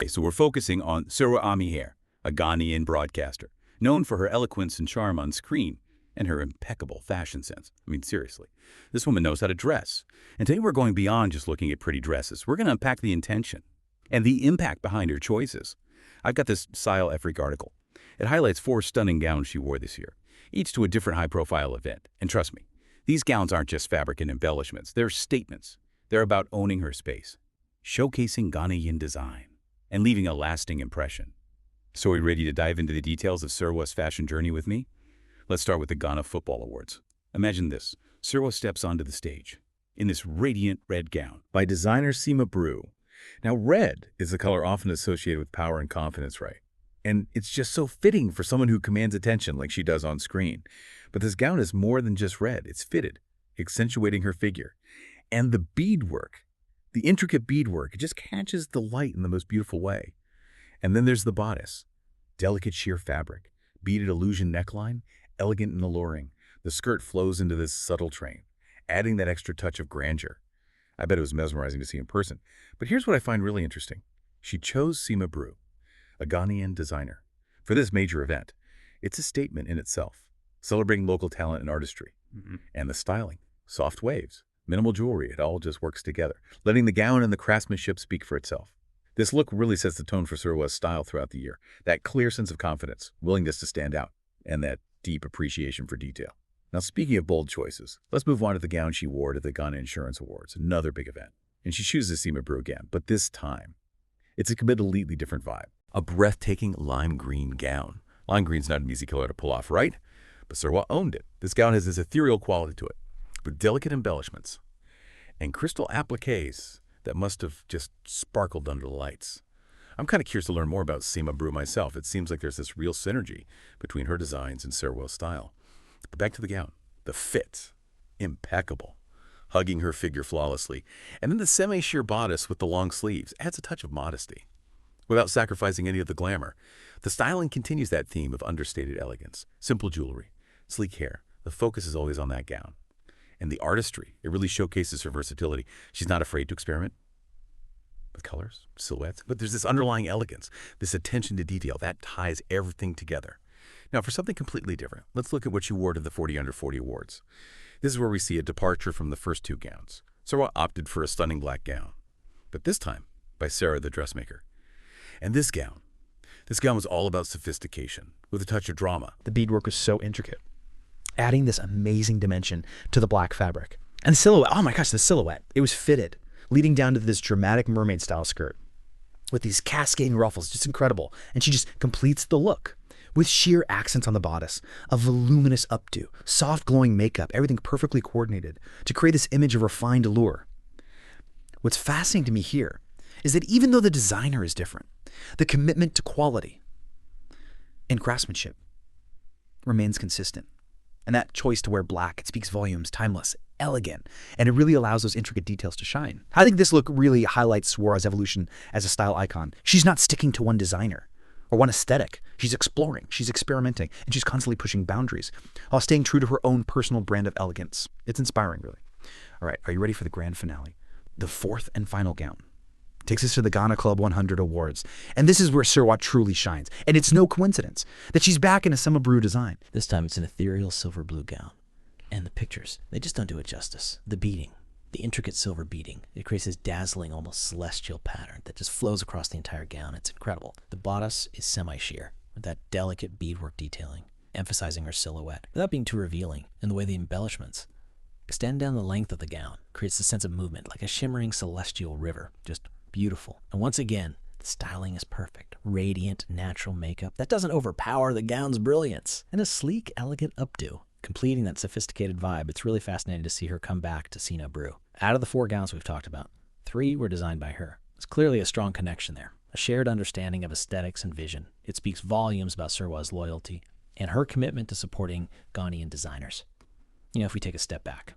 Okay, so we're focusing on Serwaa Amihere, a Ghanaian broadcaster, known for her eloquence and charm on screen and her impeccable fashion sense. I mean, seriously, this woman knows how to dress. And today we're going beyond just looking at pretty dresses. We're going to unpack the intention and the impact behind her choices. I've got this Style Freak article. It highlights 4 stunning gowns she wore this year, each to a different high-profile event. And trust me, these gowns aren't just fabric and embellishments. They're statements. They're about owning her space, showcasing Ghanaian design, and leaving a lasting impression. So are you ready to dive into the details of Serwaa's fashion journey with me? Let's start with the Ghana Football Awards. Imagine this. Serwaa steps onto the stage in this radiant red gown by designer Sima Brew. Now, red is the color often associated with power and confidence, right? And it's just so fitting for someone who commands attention like she does on screen. But this gown is more than just red. It's fitted, accentuating her figure. And the beadwork, the intricate beadwork, it just catches the light in the most beautiful way. And then there's the bodice. Delicate sheer fabric, beaded illusion neckline, elegant and alluring. The skirt flows into this subtle train, adding that extra touch of grandeur. I bet it was mesmerizing to see in person. But here's what I find really interesting. She chose Sima Brew, a Ghanaian designer, for this major event. It's a statement in itself, celebrating local talent and artistry. And the styling, soft waves, minimal jewelry, it all just works together, letting the gown and the craftsmanship speak for itself. This look really sets the tone for Serwaa's style throughout the year. That clear sense of confidence, willingness to stand out, and that deep appreciation for detail. Now, speaking of bold choices, let's move on to the gown she wore to the Ghana Insurance Awards, another big event. And she chooses Sima Brew again, but this time, it's a completely different vibe. A breathtaking lime green gown. Lime green's not an easy color to pull off, right? But Serwaa owned it. This gown has this ethereal quality to it, with delicate embellishments and crystal appliques that must have just sparkled under the lights. I'm kind of curious to learn more about Sima Brew myself. It seems like there's this real synergy between her designs and Serwaa's style. But back to the gown. The fit, impeccable, hugging her figure flawlessly. And then the semi-sheer bodice with the long sleeves adds a touch of modesty, without sacrificing any of the glamour. The styling continues that theme of understated elegance, simple jewelry, sleek hair. The focus is always on that gown. And the artistry, it really showcases her versatility. She's not afraid to experiment with colors, silhouettes, but there's this underlying elegance, this attention to detail that ties everything together. Now, for something completely different, let's look at what she wore to the 40 Under 40 Awards. This is where we see a departure from the first 2 gowns. Serwaa opted for a stunning black gown, but this time by Sarah the dressmaker. And this gown was all about sophistication, with a touch of drama. The beadwork was so intricate, adding this amazing dimension to the black fabric. And the silhouette, oh my gosh, the silhouette. It was fitted, leading down to this dramatic mermaid-style skirt with these cascading ruffles, just incredible. And she just completes the look with sheer accents on the bodice, a voluminous updo, soft glowing makeup, everything perfectly coordinated to create this image of refined allure. What's fascinating to me here is that even though the designer is different, the commitment to quality and craftsmanship remains consistent. And that choice to wear black, it speaks volumes, timeless, elegant, and it really allows those intricate details to shine. I think this look really highlights Serwaa's evolution as a style icon. She's not sticking to one designer or one aesthetic. She's exploring, she's experimenting, and she's constantly pushing boundaries while staying true to her own personal brand of elegance. It's inspiring, really. All right, are you ready for the grand finale? The 4th and final gown takes us to the Ghana Club 100 Awards. And this is where Serwaa truly shines. And it's no coincidence that she's back in a Sima Brew design. This time it's an ethereal silver blue gown. And the pictures, they just don't do it justice. The beading, the intricate silver beading, it creates this dazzling, almost celestial pattern that just flows across the entire gown. It's incredible. The bodice is semi-sheer, with that delicate beadwork detailing, emphasizing her silhouette, without being too revealing. And the way the embellishments extend down the length of the gown creates a sense of movement, like a shimmering celestial river. Just beautiful. And once again, the styling is perfect. Radiant, natural makeup that doesn't overpower the gown's brilliance. And a sleek, elegant updo, completing that sophisticated vibe. It's really fascinating to see her come back to Sima Brew. Out of the 4 gowns we've talked about, 3 were designed by her. There's clearly a strong connection there, a shared understanding of aesthetics and vision. It speaks volumes about Serwaa's loyalty and her commitment to supporting Ghanaian designers. You know, if we take a step back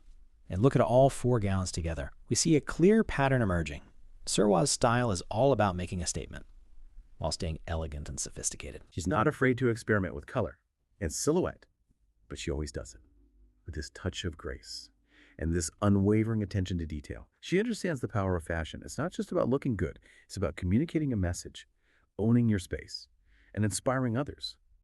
and look at all 4 gowns together, we see a clear pattern emerging. Serwaa's style is all about making a statement while staying elegant and sophisticated. She's not afraid to experiment with color and silhouette, but she always does it with this touch of grace and this unwavering attention to detail. She understands the power of fashion. It's not just about looking good. It's about communicating a message, owning your space, and inspiring others.